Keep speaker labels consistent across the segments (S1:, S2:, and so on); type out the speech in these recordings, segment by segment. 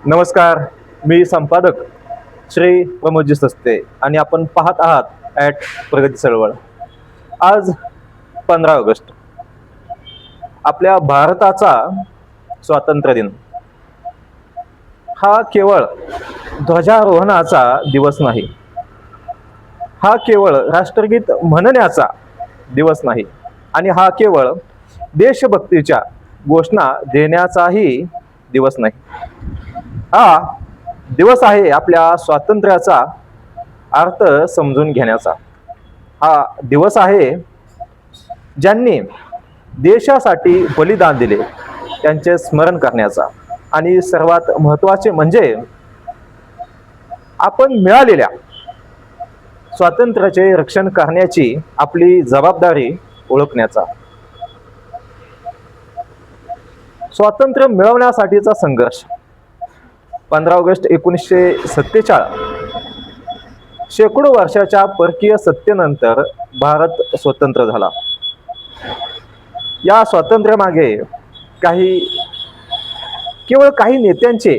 S1: नमस्कार. मी संपादक श्री प्रमोदजी सस्ते आणि आपण पाहत आहात ॲट प्रगती चळवळ. आज 15 ऑगस्ट, आपल्या भारताचा स्वातंत्र्य दिन. हा केवळ ध्वजारोहणाचा दिवस नाही, हा केवळ राष्ट्रगीत म्हणण्याचा दिवस नाही, आणि हा केवळ देशभक्तीच्या घोषणा देण्याचाही दिवस नाही. हा दिवस आहे आपल्या स्वातंत्र्याचा अर्थ समजून घेण्याचा. हा दिवस आहे ज्यांनी देशासाठी बलिदान दिले त्यांचे स्मरण करण्याचा. आणि सर्वात महत्त्वाचे म्हणजे आपण मिळालेल्या स्वातंत्र्याचे रक्षण करण्याची आपली जबाबदारी ओळखण्याचा. स्वातंत्र्य मिळवण्यासाठीचा संघर्ष. 15 ऑगस्ट 1947, शेकडो वर्षाच्या परकीय सत्तेनंतर भारत स्वतंत्र झाला. या स्वातंत्र्यामागे केवळ काही नेत्यांचे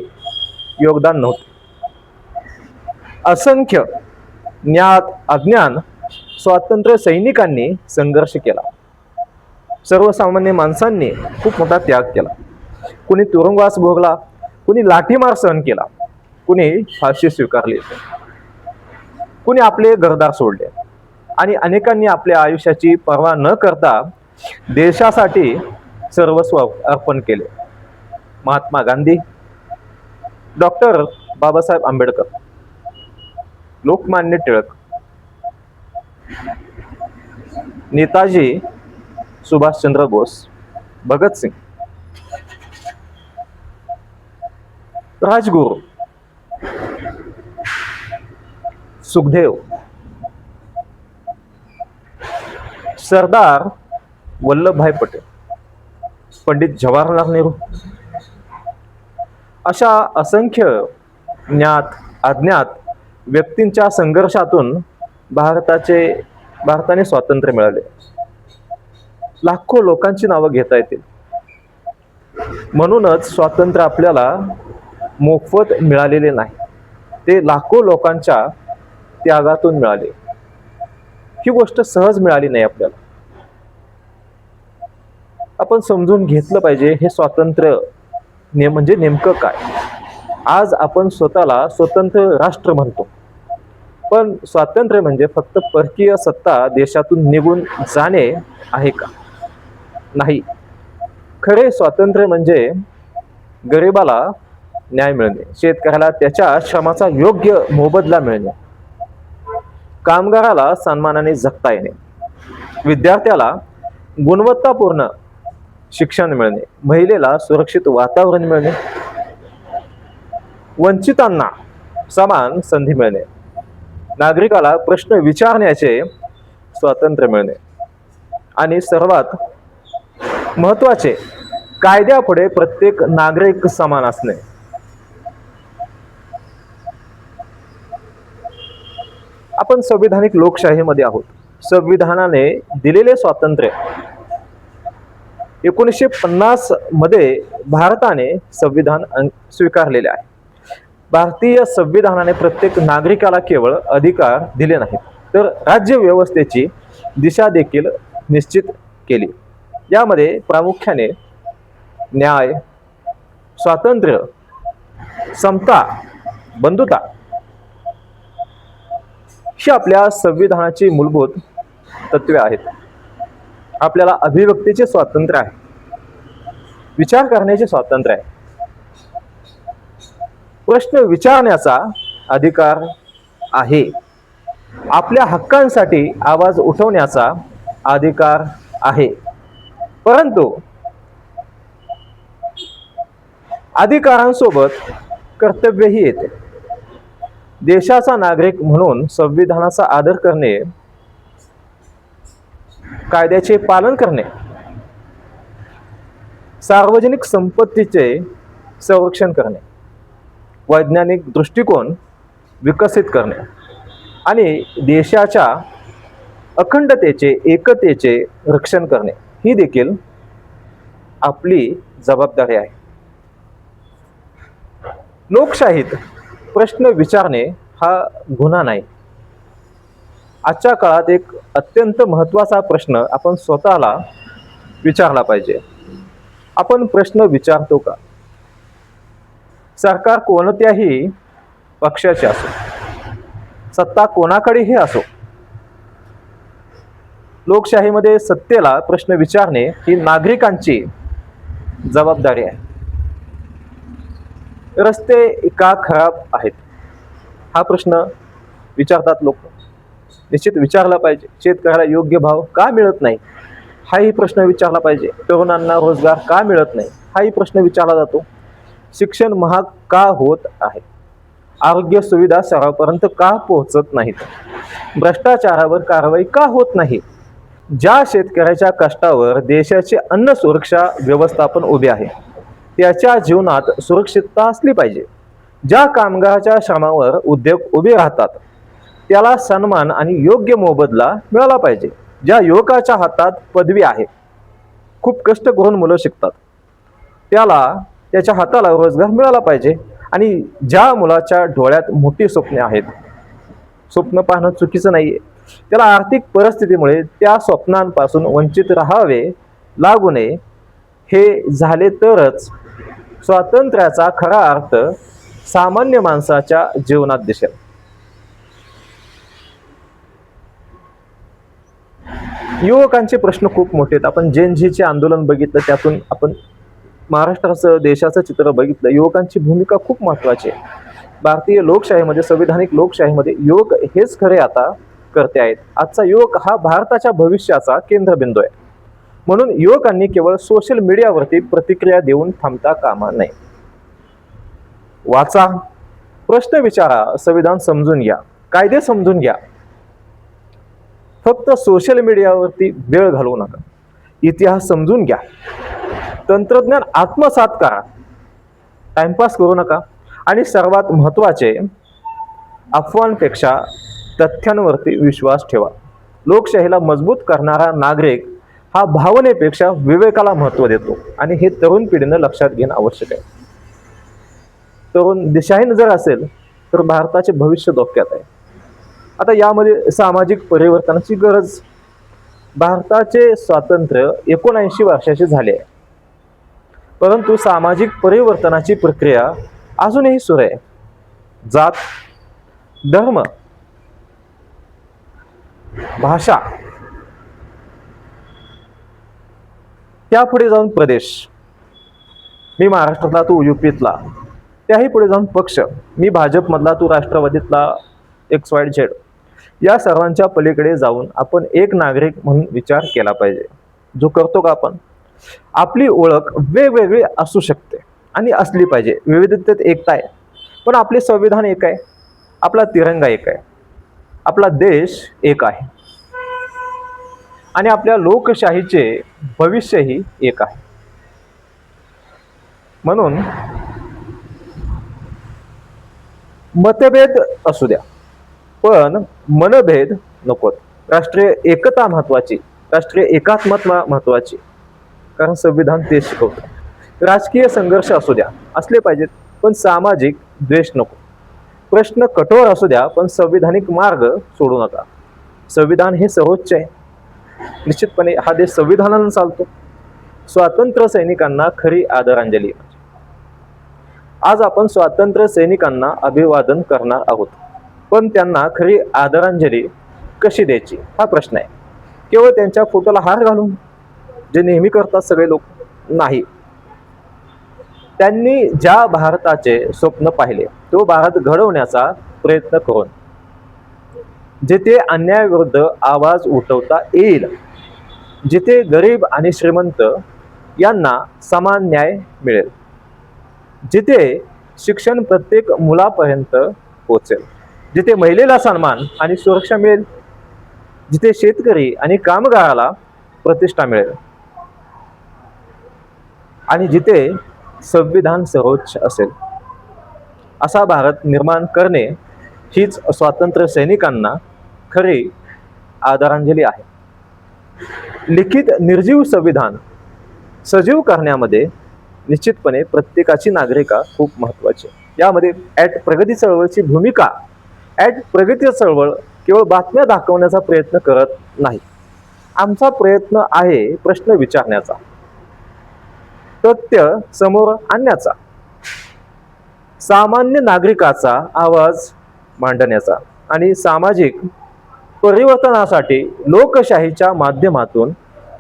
S1: योगदान नव्हते. असंख्य ज्ञात अज्ञान स्वातंत्र्य सैनिकांनी संघर्ष केला. सर्वसामान्य माणसांनी खूप मोठा त्याग केला. कुणी तुरुंगवास भोगला, कुणी लाठीमार सहन केला, कुणी फाशी स्वीकारली, कुणी आपले घरदार सोडले, आणि अनेकांनी आपल्या आयुष्याची पर्वा न करता देशासाठी सर्वस्व अर्पण केले. महात्मा गांधी, डॉक्टर बाबासाहेब आंबेडकर, लोकमान्य टिळक, नेताजी सुभाषचंद्र बोस, भगतसिंग, राजगुरू, सुखदेव, सरदार वल्लभभाई पटेल, पंडित जवाहरलाल नेहरू, अशा असंख्य ज्ञात अज्ञात व्यक्तींच्या संघर्षातून भारताने स्वातंत्र्य मिळाले. लाखो लोकांची नावं घेता येतील. म्हणूनच स्वातंत्र्य आपल्याला मोफत मिळालेले नाही, ते लाखो लोकांच्या त्यागातून मिळाले. ही गोष्ट सहज मिळाली नाही आपल्याला. आपण समजून घेतलं पाहिजे हे स्वातंत्र्य म्हणजे नेमकं काय. आज आपण स्वतःला स्वतंत्र राष्ट्र म्हणतो, पण स्वातंत्र्य म्हणजे फक्त परकीय सत्ता देशातून निघून जाणे आहे का? नाही. खरे स्वातंत्र्य म्हणजे गरिबाला न्याय मिळणे, शेतकऱ्याला त्याच्या श्रमाचा योग्य मोबदला मिळणे, कामगाराला सन्मानाने जगता येणे, विद्यार्थ्याला गुणवत्तापूर्ण शिक्षण मिळणे, महिलेला सुरक्षित वातावरण मिळणे, वंचितांना समान संधी मिळणे, नागरिकाला प्रश्न विचारण्याचे स्वातंत्र्य मिळणे, आणि सर्वात महत्त्वाचे, कायद्यापुढे प्रत्येक नागरिक समान असणे. आपण संविधानिक लोकशाहीमध्ये आहोत. संविधानाने दिलेले स्वातंत्र्य 1950 मध्ये भारताने संविधान स्वीकारलेले आहे. भारतीय संविधानाने प्रत्येक नागरिकाला केवळ अधिकार दिले नाहीत, तर राज्य व्यवस्थेची दिशा देखील निश्चित केली. यामध्ये प्रामुख्याने न्याय, स्वातंत्र्य, समता, बंधुता ही आपल्या संविधानाची मूलभूत तत्वे आहेत. आपल्याला अभिव्यक्तीचे स्वातंत्र्य आहे, विचार करण्याचे स्वातंत्र्य आहे, प्रश्न विचारण्याचा अधिकार आहे, आपल्या हक्कांसाठी आवाज उठवण्याचा अधिकार आहे. परंतु अधिकारांसोबत कर्तव्यही येते. देशाचा नागरिक म्हणून संविधानाचा आदर करणे, कायद्याचे पालन करणे, सार्वजनिक संपत्तीचे संरक्षण करणे, वैज्ञानिक दृष्टिकोन विकसित करणे, आणि देशाच्या अखंडतेचे, एकतेचे रक्षण करणे ही देखील आपली जबाबदारी आहे. लोकशाहीत प्रश्न विचारणे हा गुन्हा नाही. आजच्या काळात एक अत्यंत महत्त्वाचा प्रश्न आपण स्वतःला विचारला पाहिजे. आपण प्रश्न विचारतो का? सरकार कोणत्याही पक्षाचे असो, सत्ता कोणाकडेही असो, लोकशाहीमध्ये सत्तेला प्रश्न विचारणे ही नागरिकांची जबाबदारी आहे. रस्ते का खराब आहेत हा प्रश्न विचारतात लोक. निश्चित विचारला पाहिजे. शेतकऱ्याला योग्य भाव का मिळत नाही हाही प्रश्न विचारला पाहिजे. तरुणांना रोजगार का मिळत नाही हाही प्रश्न विचारला जातो. शिक्षण महाग का होत आहे? आरोग्य सुविधा सर्वांपर्यंत का पोहोचत नाहीत? भ्रष्टाचारावर कारवाई का होत नाही? ज्या शेतकऱ्याच्या कष्टावर देशाची अन्न सुरक्षा व्यवस्थापन उभे आहे त्याच्या जीवनात सुरक्षितता असली पाहिजे. ज्या कामगाराच्या श्रमावर उद्योग उभे राहतात त्याला सन्मान आणि योग्य मोबदला मिळाला पाहिजे. ज्या युवकाच्या हातात पदवी आहे, खूप कष्ट करून मुलं शिकतात, त्याच्या हाताला रोजगार मिळाला पाहिजे. आणि ज्या मुलाच्या डोळ्यात मोठी स्वप्ने आहेत, स्वप्न पाहणं चुकीचं नाहीये, त्याला आर्थिक परिस्थितीमुळे त्या स्वप्नांपासून वंचित राहावे लागू नये. हे झाले तरच स्वातंत्र्याचा खरा अर्थ सामान्य माणसाच्या जीवनात दिसेल. युवकांचे प्रश्न खूप मोठे आहेत. आपण जेन झीचे आंदोलन बघितलं, त्यातून आपण महाराष्ट्राचं देशाचं चित्र बघितलं. युवकांची भूमिका खूप महत्त्वाची आहे. भारतीय लोकशाहीमध्ये, संविधानिक लोकशाहीमध्ये युवक हेच खरे आता करते आहेत. आजचा युवक हा भारताच्या भविष्याचा केंद्रबिंदू आहे. म्हणून युवकांनी केवळ सोशल मीडियावरती प्रतिक्रिया देऊन थांबता कामा नये. वाचा, प्रश्न विचारा, संविधान समजून घ्या, कायदे समजून घ्या. फक्त सोशल मीडियावरती वेळ घालवू नका. इतिहास समजून घ्या, तंत्रज्ञान आत्मसात करा, टाइमपास करू नका. आणि सर्वात महत्त्वाचे, अफवांपेक्षा तथ्यांवरती विश्वास ठेवा. लोकशाहीला मजबूत करणारा नागरिक हा भावनेपेक्षा विवेकाला महत्त्व देतो. आणि हे तरुण पिढीनं लक्षात घेणं आवश्यक आहे. तरुण दिशाहीन जर असेल तर भारताचे भविष्य धोक्यात आहे. आता यामध्ये सामाजिक परिवर्तनाची गरज. भारताचे स्वातंत्र्य 79 वर्षाचे झाले आहे, परंतु सामाजिक परिवर्तनाची प्रक्रिया अजूनही सुरू आहे. जात, धर्म, भाषा, त्यापुढे जाऊन प्रदेश, मी महाराष्ट्रातला, तू युपीतला, त्याही पुढे जाऊन पक्ष, मी भाजपमधला, तू राष्ट्रवादीतला, XYZ, या सर्वांच्या पलीकडे जाऊन आपण एक नागरिक म्हणून विचार केला पाहिजे. जो करतो का आपण? आपली ओळख वेगवेगळी असू शकते आणि असली पाहिजे. विविधतेत एकता आहे, पण आपले संविधान एक आहे, आपला तिरंगा एक आहे, आपला देश एक आहे आणि आपल्या लोकशाहीचे भविष्यही एक आहे. म्हणून मतभेद असू द्या, पण मनभेद नकोत. राष्ट्रीय एकता महत्वाची, राष्ट्रीय एकात्मता महत्वाची, कारण संविधान तेच शिकवतं. राजकीय संघर्ष असू द्या, असले पाहिजेत, पण सामाजिक द्वेष नको. प्रश्न कठोर असू द्या, पण संविधानिक मार्ग सोडू नका. संविधान हे सर्वोच्च आहे. निश्चितपणे हा देश संविधानानं चालतो. स्वातंत्र्य सैनिकांना खरी आदरांजली. आज आपण स्वातंत्र्य सैनिकांना अभिवादन करणार आहोत, पण त्यांना खरी आदरांजली कशी द्यायची हा प्रश्न आहे. केवळ त्यांच्या फोटोला हार घालून, जे नेहमी करतात सगळे लोक? नाही. त्यांनी ज्या भारताचे स्वप्न पाहिले तो भारत घडवण्याचा प्रयत्न करून, जिथे अन्यायाविरुद्ध आवाज उठवता येईल, जिथे गरीब आणि श्रीमंत यांना समान न्याय मिळेल, जिथे शिक्षण प्रत्येक मुलापर्यंत पोहोचेल, जिथे महिलेला सन्मान आणि सुरक्षा मिळेल, जिथे शेतकरी आणि कामगाराला प्रतिष्ठा मिळेल आणि जिथे संविधान सर्वोच्च असेल, असा भारत निर्माण करणे हीच स्वातंत्र्य सैनिकांना खरी आदरांजली आहे. लिखित निर्जीव संविधान सजीव करण्यामध्ये निश्चितपणे प्रत्येकाची नागरिकता खूप महत्त्वाची आहे. यामध्ये ॲट प्रगती चळवळची भूमिका, ॲट प्रगती चळवळ केवळ बातम्या दाखवण्याचा प्रयत्न करत नाही. आमचा प्रयत्न आहे प्रश्न विचारण्याचा, तथ्य समोर आणण्याचा, सामान्य नागरिकाचा आवाज मांडण्याचा आणि सामाजिक परिवर्तनासाठी लोकशाहीच्या माध्यमातून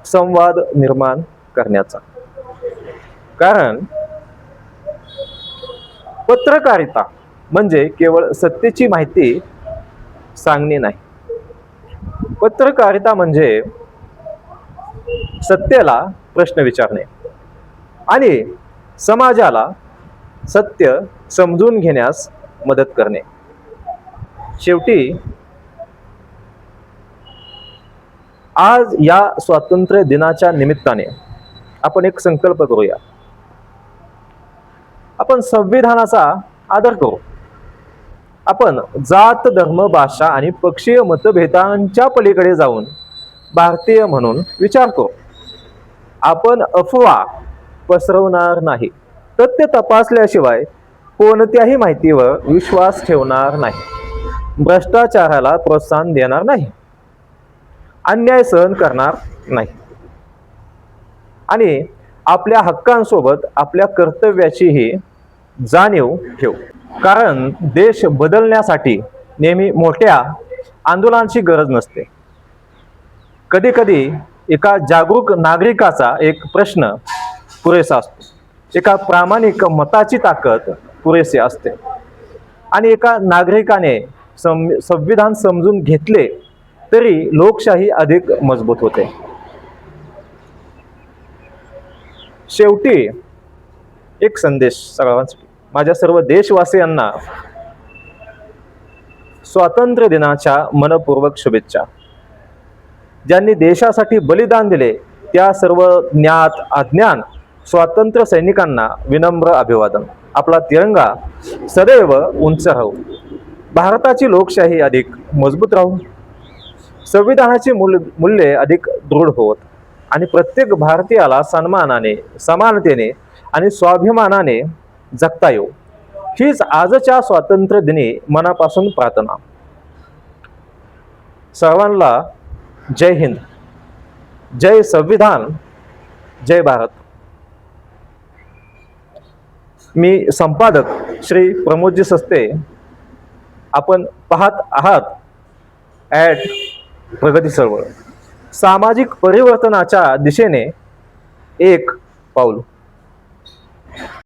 S1: संवाद निर्माण करण्याचा. कारण पत्रकारिता म्हणजे केवळ सत्तेची माहिती सांगणे नाही. पत्रकारिता म्हणजे सत्तेला प्रश्न विचारणे आणि समाजाला सत्य समजून घेण्यास मदत करणे. शेवटी आज या स्वातंत्र्य दिनाच्या निमित्ताने आपण एक संकल्प करूया. आपण संविधानाचा आदर करू. आपण जात, धर्म, भाषा आणि पक्षीय मतभेदांच्या पलीकडे जाऊन भारतीय म्हणून विचार करू. आपण अफवा पसरवणार नाही. तथ्य तपासल्याशिवाय कोणत्याही माहितीवर विश्वास ठेवणार नाही. भ्रष्टाचाराला प्रोत्साहन देणार नाही. अन्याय सहन करणार नाही. आणि आपल्या हक्कांसोबत आपल्या कर्तव्याचीही जाणीव ठेवू. कारण देश बदलण्यासाठी नेहमी मोठ्या आंदोलनाची गरज नसते. कधी कधी एका जागरूक नागरिकाचा एक प्रश्न पुरेसा असतो. एका प्रामाणिक मताची ताकद पुरेसे असते. आणि एका नागरिकाने संविधान समजून घेतले तरी लोकशाही अधिक मजबूत होते. शेवटी एक संदेश सर्वांसाठी, माझ्या सर्व देशवासियांना स्वातंत्र्य दिनाच्या मनपूर्वक शुभेच्छा. ज्यांनी देशासाठी बलिदान दिले त्या सर्व ज्ञात अज्ञात स्वातंत्र्य सैनिकांना विनम्र अभिवादन. आपला तिरंगा सदैव उंच राहू. भारताची लोकशाही अधिक मजबूत राहू. संविधानाची मूल्ये अधिक दृढ होत आणि प्रत्येक भारतीयाला सन्मानाने, समानतेने आणि स्वाभिमानाने जगता येऊ. हीच आजच्या स्वातंत्र्य दिनी मनापासून प्रार्थना. सर्वांना जय हिंद, जय संविधान, जय भारत. मी संपादक श्री प्रमोदजी सस्ते. आपण पाहत आहात ॲट प्रगती चळवळ, सामाजिक परिवर्तनाच्या दिशेने एक पाऊल.